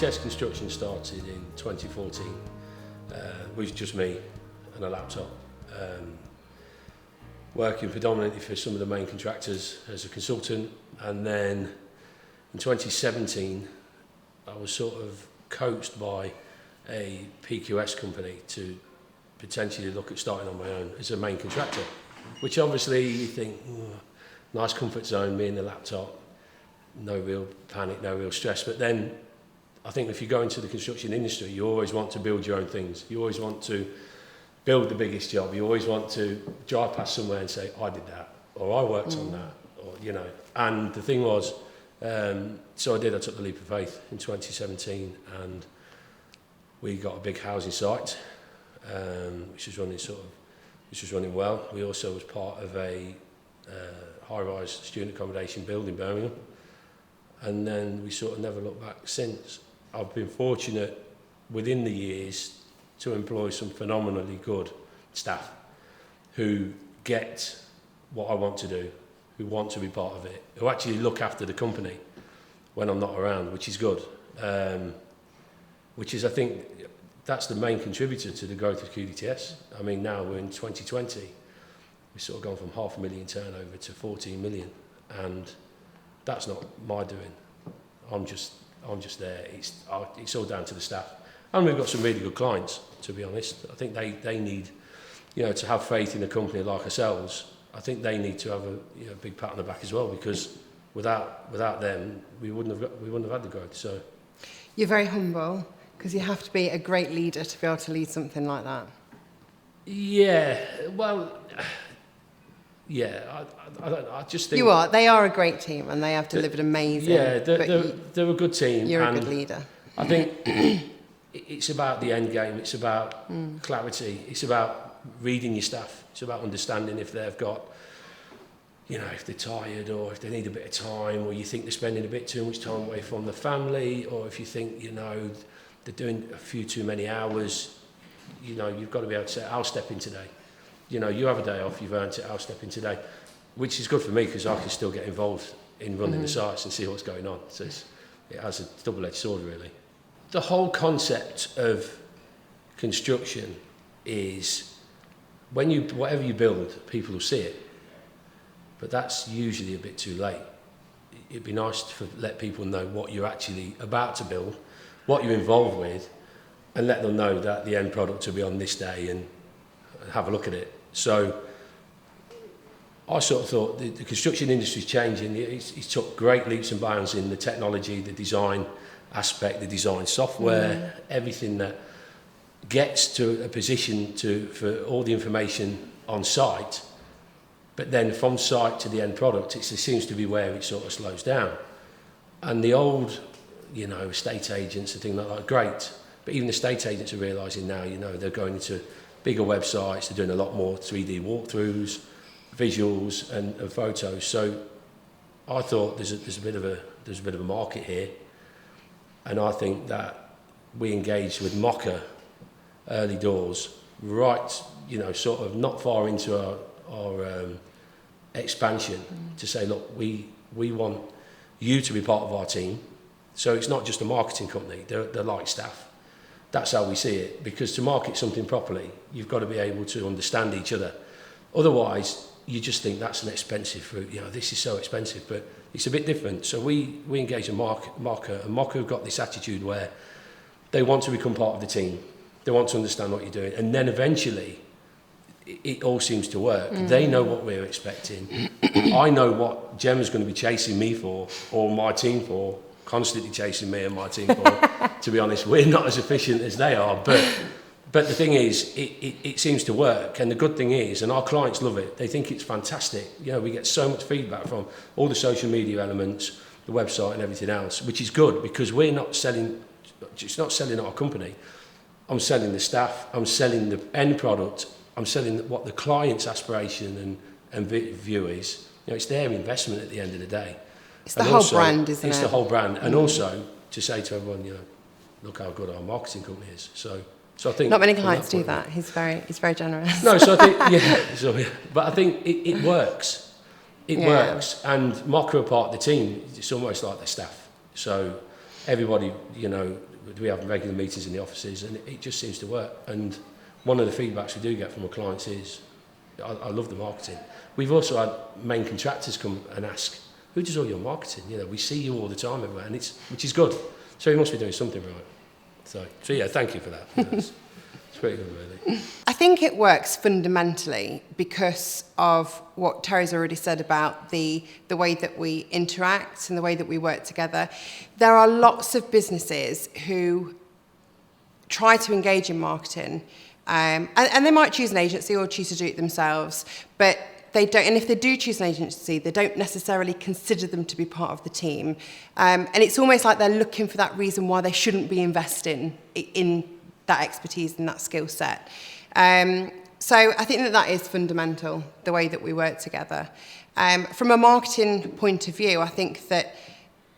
QDTS construction started in 2014 with just me and a laptop, working predominantly for some of the main contractors as a consultant. And then in 2017 I was sort of coached by a PQS company to potentially look at starting on my own as a main contractor, which obviously you think, nice comfort zone, me and the laptop, no real panic, no real stress. But then I think if you go into the construction industry, you always want to build your own things. You always want to build the biggest job. You always want to drive past somewhere and say, I did that, or I worked on that, or, you know. And the thing was, so I took the leap of faith in 2017, and we got a big housing site, which was running well. We also was part of a high-rise student accommodation build in Birmingham, and then we sort of never looked back since. I've been fortunate within the years to employ some phenomenally good staff who get what I want to do, who want to be part of it, who actually look after the company when I'm not around, which is good. Which is, I think, that's the main contributor to the growth of QDTS. I mean, now we're in 2020, we've sort of gone from 500,000 turnover to 14 million, and that's not my doing. I'm just there. It's all down to the staff, and we've got some really good clients. To be honest, I think they need, you know, to have faith in a company like ourselves. I think they need to have a big pat on the back as well, because without them, we wouldn't have had the growth. So you're very humble, because you have to be a great leader to be able to lead something like that. Yeah, well, yeah, I just think... You are. They are a great team, and they have delivered amazing. Yeah, they're a good team. You're a good leader. I think it's about the end game. It's about clarity. It's about reading your staff. It's about understanding if they've got, you know, if they're tired, or if they need a bit of time, or you think they're spending a bit too much time away from the family, or if you think, you know, they're doing a few too many hours. You know, you've got to be able to say, I'll step in today. You know, you have a day off, you've earned it, I'll step in today, which is good for me, because I can still get involved in running the sites and see what's going on. So it has a double-edged sword, really. The whole concept of construction is whatever you build, people will see it, but that's usually a bit too late. It'd be nice to let people know what you're actually about to build, what you're involved with, and let them know that the end product will be on this day, and have a look at it. So I sort of thought the construction industry is changing. It's took great leaps and bounds in the technology, the design aspect, the design software, everything that gets to a position for all the information on site. But then from site to the end product, it seems to be where it sort of slows down. And the old, you know, estate agents and things like that, great. But even estate agents are realising now, you know, they're going into bigger websites, they're doing a lot more 3D walkthroughs, visuals and photos. So I thought there's a bit of a market here, and I think that we engaged with Mocha early doors, right, you know, sort of not far into our expansion, to say, look, we want you to be part of our team. So it's not just a marketing company, they're like staff. That's how we see it, because to market something properly, you've got to be able to understand each other. Otherwise, you just think that's an expensive route. You know, this is so expensive, but it's a bit different. So we engage in Mocha, and Mocha have got this attitude where they want to become part of the team. They want to understand what you're doing, and then eventually, it all seems to work. They know what we're expecting. I know what Gemma's going to be chasing me for, or my team for, constantly chasing me and my team for. To be honest, we're not as efficient as they are, but the thing is, it seems to work. And the good thing is, and our clients love it, they think it's fantastic. You know, we get so much feedback from all the social media elements, the website and everything else, which is good, because we're not selling, it's not selling our company. I'm selling the staff, I'm selling the end product, I'm selling what the client's aspiration and view is. You know, it's their investment at the end of the day. It's the whole brand, isn't it? It's the whole brand. And also to say to everyone, you know, look how good our marketing company is. So I think... Not many clients do that. He's very generous. No, so I think, but I think it works. It works. And Mocha are part of the team. It's almost like their staff. So everybody, you know, we have regular meetings in the offices, and it just seems to work. And one of the feedbacks we do get from our clients is, I love the marketing. We've also had main contractors come and ask, who does all your marketing? You know, we see you all the time everywhere, and which is good. So he must be doing something right. So yeah, thank you for that. It's pretty good, really. I think it works fundamentally because of what Terry's already said about the way that we interact and the way that we work together. There are lots of businesses who try to engage in marketing, and they might choose an agency or choose to do it themselves, but they don't, and if they do choose an agency, they don't necessarily consider them to be part of the team. And it's almost like they're looking for that reason why they shouldn't be investing in that expertise and that skill set. So I think that is fundamental, the way that we work together. From a marketing point of view, I think that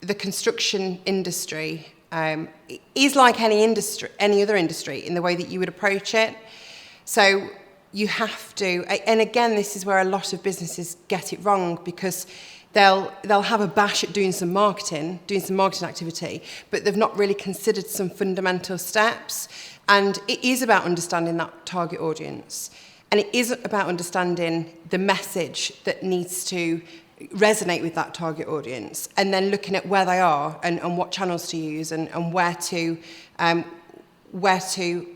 the construction industry is like any other industry in the way that you would approach it. So you have to, and again, this is where a lot of businesses get it wrong, because they'll have a bash at doing some marketing activity, but they've not really considered some fundamental steps. And it is about understanding that target audience. And it is about understanding the message that needs to resonate with that target audience, and then looking at where they are and what channels to use and where to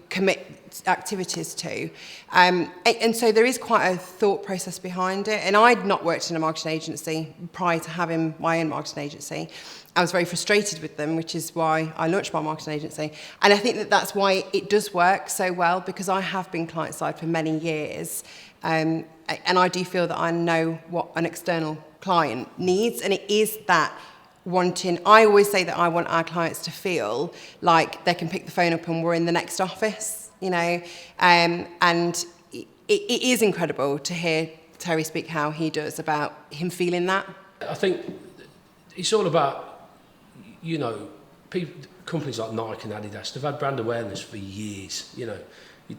commit activities to. And so there is quite a thought process behind it. And I'd not worked in a marketing agency prior to having my own marketing agency. I was very frustrated with them, which is why I launched my marketing agency. And I think that that's why it does work so well, because I have been client-side for many years. And I do feel that I know what an external client needs. And it is that wanting, I always say that I want our clients to feel like they can pick the phone up and we're in the next office, you know. And it is incredible to hear Terry speak how he does about him feeling that. I think it's all about, you know, companies like Nike and Adidas, they've had brand awareness for years. You know,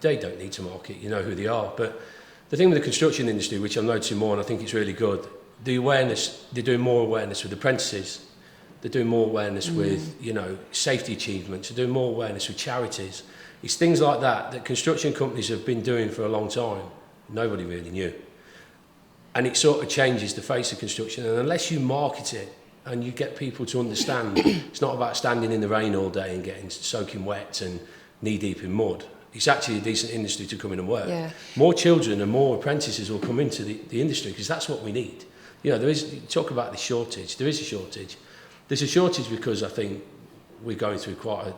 they don't need to market, you know who they are. But the thing with the construction industry, which I'm noticing more, and I think it's really good, the awareness, they're doing more awareness with apprentices. They're doing more awareness with, you know, safety achievements. They're doing more awareness with charities. It's things like that construction companies have been doing for a long time. Nobody really knew. And it sort of changes the face of construction. And unless you market it and you get people to understand, it's not about standing in the rain all day and getting soaking wet and knee-deep in mud. It's actually a decent industry to come in and work. Yeah. More children and more apprentices will come into the industry, because that's what we need. You know, you talk about the shortage. There is a shortage. There's a shortage because I think we're going through quite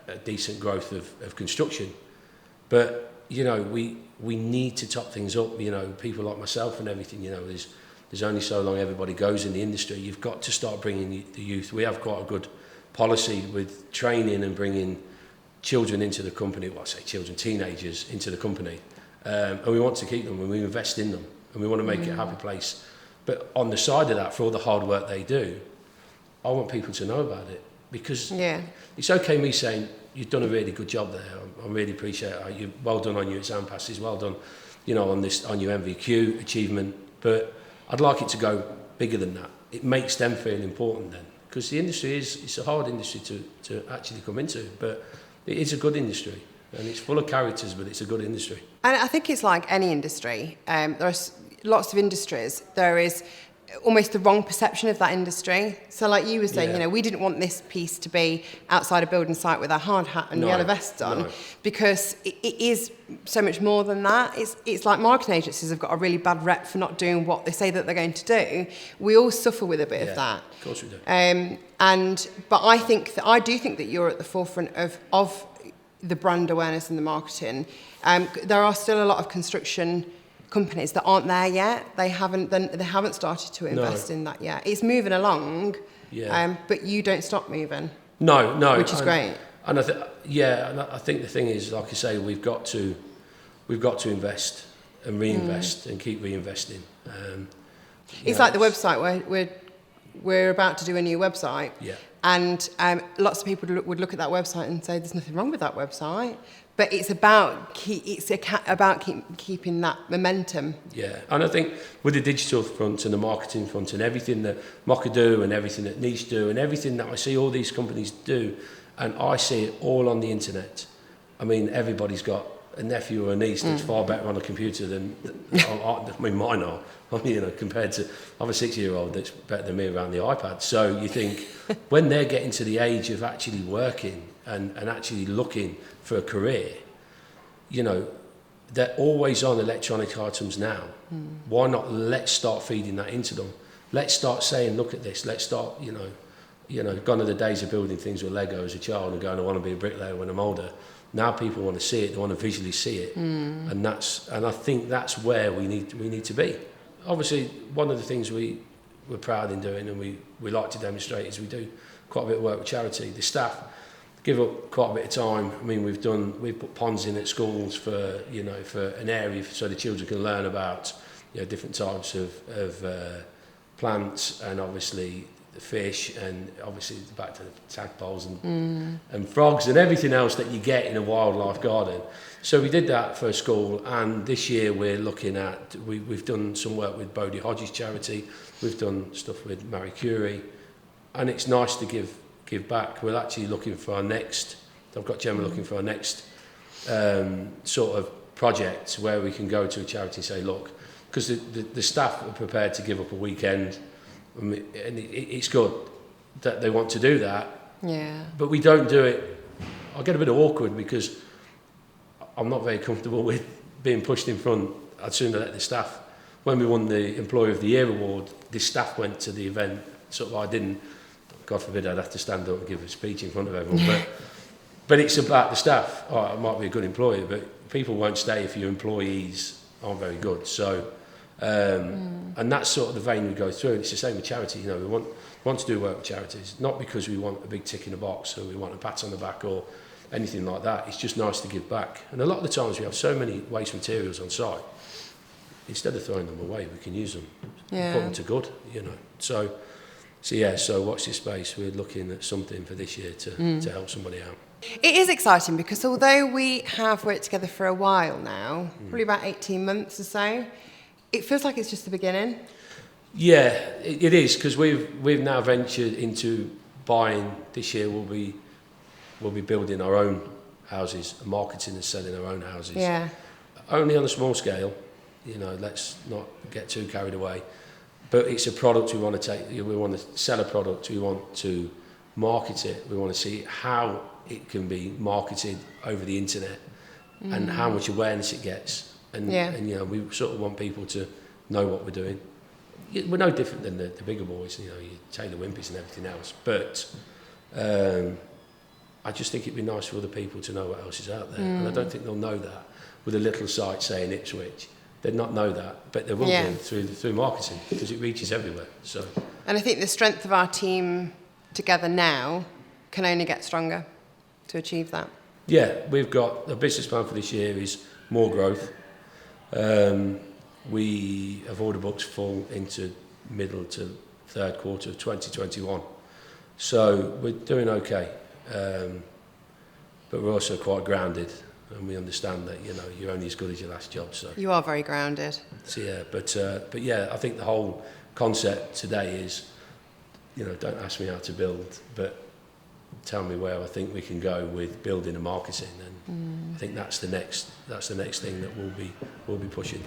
a decent growth of construction. But, you know, we need to top things up. You know, people like myself and everything, you know, there's only so long everybody goes in the industry. You've got to start bringing the youth. We have quite a good policy with training and bringing children into the company. Well, I say children, teenagers into the company. And we want to keep them, and we invest in them, and we want to make it a happy place. But on the side of that, for all the hard work they do, I want people to know about it, because it's okay me saying you've done a really good job there. I really appreciate it. You well done on your exam passes, well done, you know, on your MVQ achievement. But I'd like it to go bigger than that. It makes them feel important then, because the industry it's a hard industry to actually come into, but it is a good industry, and it's full of characters, but it's a good industry. And I think it's like any industry. There are lots of industries. There is almost the wrong perception of that industry. So like you were saying, you know, we didn't want this piece to be outside a building site with a hard hat and yellow vests on, because it is so much more than that. It's like marketing agencies have got a really bad rep for not doing what they say that they're going to do. We all suffer with a bit of that. Of course we do. But I do think that you're at the forefront of the brand awareness and the marketing. There are still a lot of construction companies that aren't there yet. They haven't started to invest in that yet. It's moving along, but you don't stop moving. No, which is great. And I think the thing is, like I say, we've got to invest and reinvest and keep reinvesting. It's like the website where we're about to do a new website. Yeah. And lots of people would look at that website and say, "There's nothing wrong with that website." But it's about keeping that momentum. Yeah, and I think with the digital front and the marketing front and everything that Mocha do and everything that Niche do and everything that I see all these companies do And I see it all on the internet. I mean, everybody's got a nephew or a niece that's far better on a computer than mine are. I mean, compared to, I'm a 6-year-old that's better than me around the iPad. So you think when they're getting to the age of actually working and actually looking for a career, they're always on electronic items now. Why not let's start feeding that into them? Let's start saying, look at this. Let's start, gone are the days of building things with Lego as a child and going, I want to be a bricklayer when I'm older. Now people want to see it, they want to visually see it. And I think that's where we need to be. Obviously, one of the things we're proud in doing and we like to demonstrate is we do quite a bit of work with charity. The staff give up quite a bit of time. I mean, we've put ponds in at schools for an area so the children can learn about different types of plants and obviously the fish and obviously back to the tadpoles and frogs and everything else that you get in a wildlife garden. So we did that for a school, and this year we're looking at, we've done some work with Bodie Hodges charity, we've done stuff with Marie Curie, and it's nice to give back. We're actually looking for our next, I've got Gemma looking for our next sort of project where we can go to a charity and say, look, because the staff are prepared to give up a weekend, and it's good that they want to do that. Yeah. But we don't do it. I get a bit awkward because I'm not very comfortable with being pushed in front. I'd sooner let the staff. When we won the Employee of the Year award, the staff went to the event. Sort of, I didn't. God forbid I'd have to stand up and give a speech in front of everyone. But it's about the staff. Oh, I might be a good employer, but people won't stay if your employees aren't very good. So. And that's sort of the vein we go through. And it's the same with charity. We want to do work with charities, not because we want a big tick in the box or we want a pat on the back or anything like that. It's just nice to give back. And a lot of the times we have so many waste materials on site. Instead of throwing them away, we can use them, put them to good. So watch this space. We're looking at something for this year to help somebody out. It is exciting because although we have worked together for a while now, probably about 18 months or so, it feels like it's just the beginning. Yeah, it is, because we've now ventured into buying. This year we'll be building our own houses, marketing and selling our own houses. Yeah. Only on a small scale. Let's not get too carried away. But it's a product we want to take. We want to sell a product. We want to market it. We want to see how it can be marketed over the internet and how much awareness it gets. And we sort of want people to know what we're doing. We're no different than the bigger boys, your Taylor Wimpey's and everything else. But I just think it'd be nice for other people to know what else is out there. And I don't think they'll know that with a little site saying Ipswich. They'd not know that, but they will do through marketing because it reaches everywhere. So. And I think the strength of our team together now can only get stronger to achieve that. Yeah, we've got a business plan for this year is more growth. We have order books full into middle to third quarter of 2021. So we're doing okay. But we're also quite grounded, and we understand that you're only as good as your last job. So you are very grounded. So but I think the whole concept today is, don't ask me how to build, but tell me where I think we can go with building and marketing, and I think that's the next thing that we'll be pushing.